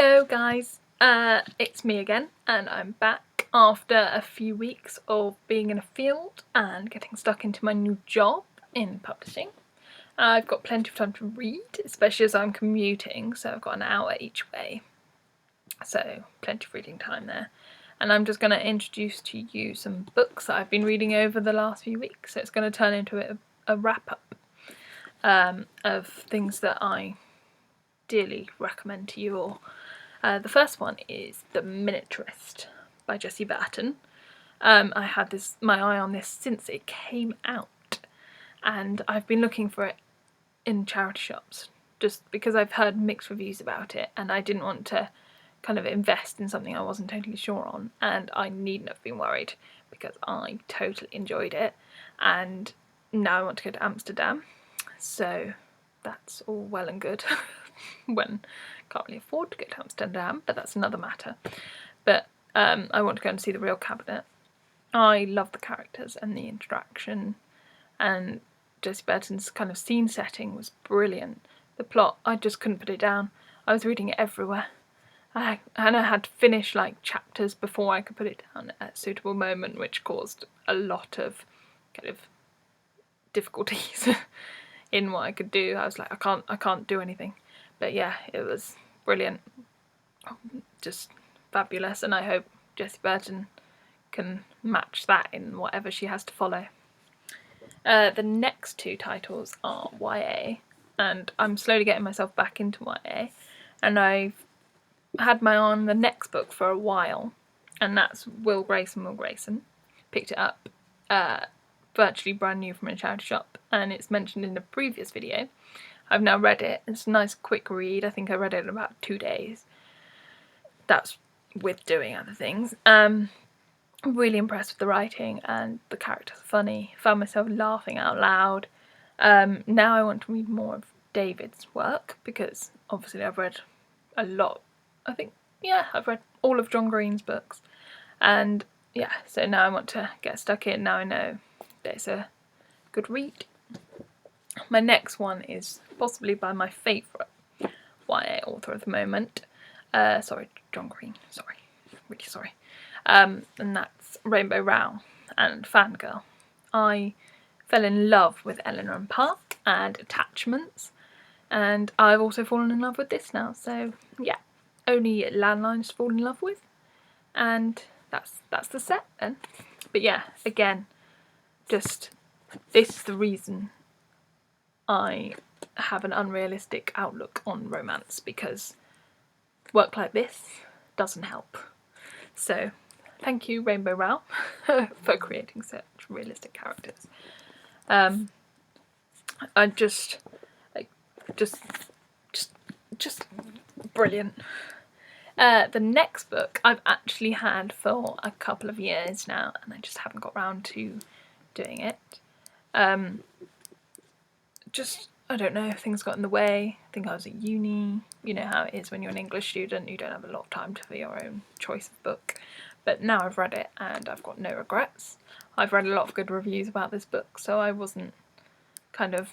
Hello guys, it's me again, and I'm back after a few weeks of being in a field and getting stuck into my new job in publishing. I've got plenty of time to read, especially as I'm commuting, so I've got an hour each way, so plenty of reading time there. And I'm just going to introduce to you some books that I've been reading over the last few weeks, so it's going to turn into a wrap-up of things that I dearly recommend to you all. The first one is The Miniaturist by Jessie Burton. I had my eye on this since it came out, and I've been looking for it in charity shops just because I've heard mixed reviews about it, and I didn't want to kind of invest in something I wasn't totally sure on, and I needn't have been worried because I totally enjoyed it, and now I want to go to Amsterdam, so that's all well and good when I can't really afford to go to Amsterdam, but that's another matter. But I want to go and see the real cabinet. I love the characters and the interaction, and Jessie Burton's kind of scene setting was brilliant. The plot, I just couldn't put it down. I was reading it everywhere. I had to finish like chapters before I could put it down at a suitable moment, which caused a lot of kind of difficulties in what I could do. I was like, I can't do anything. But yeah, it was brilliant, just fabulous, and I hope Jessie Burton can match that in whatever she has to follow. The next two titles are YA, and I'm slowly getting myself back into YA, and I've had my eye on the next book for a while, and that's Will Grayson. Picked it up virtually brand new from a charity shop, and it's mentioned in a previous video. I've now read it. It's a nice quick read. I think I read it in about 2 days. That's with doing other things. Really impressed with the writing, and the characters are funny. Found myself laughing out loud. Now I want to read more of David's work, because obviously I've read a lot. I've read all of John Green's books, and yeah, so now I want to get stuck in. Now I know that it's a good read. My next one is possibly by my favourite YA author at the moment. John Green, really sorry. And that's Rowell and Fangirl. I fell in love with Eleanor and Park and Attachments, and I've also fallen in love with this now, so yeah, only Landlines to fall in love with, and that's the set then. But yeah, again, just this is the reason I have an unrealistic outlook on romance, because work like this doesn't help. So thank you, Rowell, for creating such realistic characters. I just brilliant. The next book I've actually had for a couple of years now, and I just haven't got round to doing it. I don't know, things got in the way. I think I was at uni. You know how it is when you're an English student, you don't have a lot of time for your own choice of book. But now I've read it and I've got no regrets. I've read a lot of good reviews about this book, so I wasn't kind of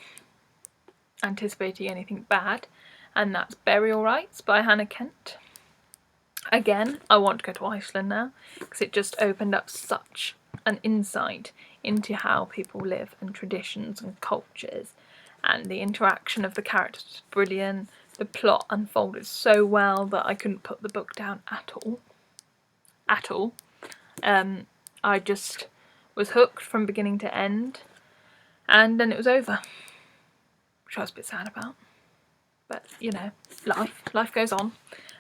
anticipating anything bad. And that's Burial Rites by Hannah Kent. Again, I want to go to Iceland now, because it just opened up such an insight into how people live and traditions and cultures. And the interaction of the characters was brilliant. The plot unfolded so well that I couldn't put the book down at all. I just was hooked from beginning to end, and then it was over, which I was a bit sad about. But you know, life goes on.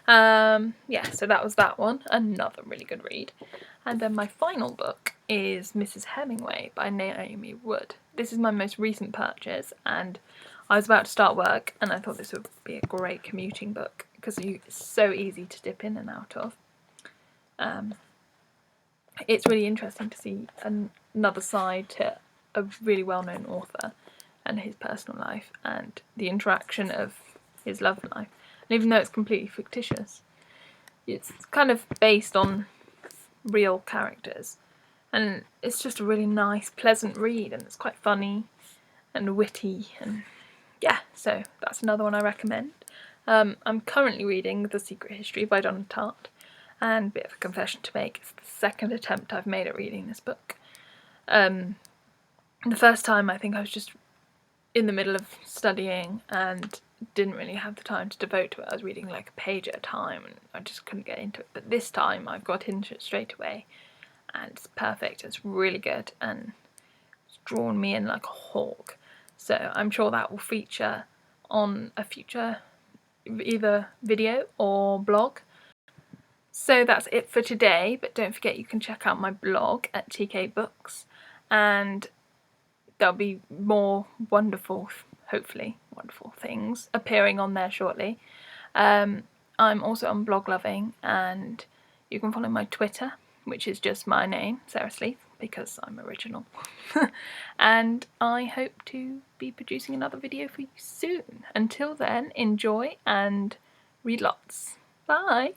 Yeah, so that was that one. Another really good read. And then my final book is Mrs. Hemingway by Naomi Wood. This is my most recent purchase, and I was about to start work, and I thought this would be a great commuting book because it's so easy to dip in and out of. It's really interesting to see another side to a really well-known author and his personal life and the interaction of his love life. And even though it's completely fictitious, it's kind of based on real characters, and it's just a really nice, pleasant read, and it's quite funny and witty, and yeah, so that's another one I recommend. I'm currently reading The Secret History by Donna Tartt, and a bit of a confession to make, it's the second attempt I've made at reading this book. The first time I think I was just in the middle of studying and didn't really have the time to devote to it. I was reading like a page at a time and I just couldn't get into it. But this time I've got into it straight away and it's perfect. It's really good and it's drawn me in like a hawk. So I'm sure that will feature on a future either video or blog. So that's it for today, but don't forget you can check out my blog at TK Books and there'll be more wonderful, hopefully wonderful things appearing on there shortly. I'm also on Blog Loving and you can follow my Twitter, which is just my name, Sarah Sleeth, because I'm original. And I hope to be producing another video for you soon. Until then, enjoy and read lots. Bye!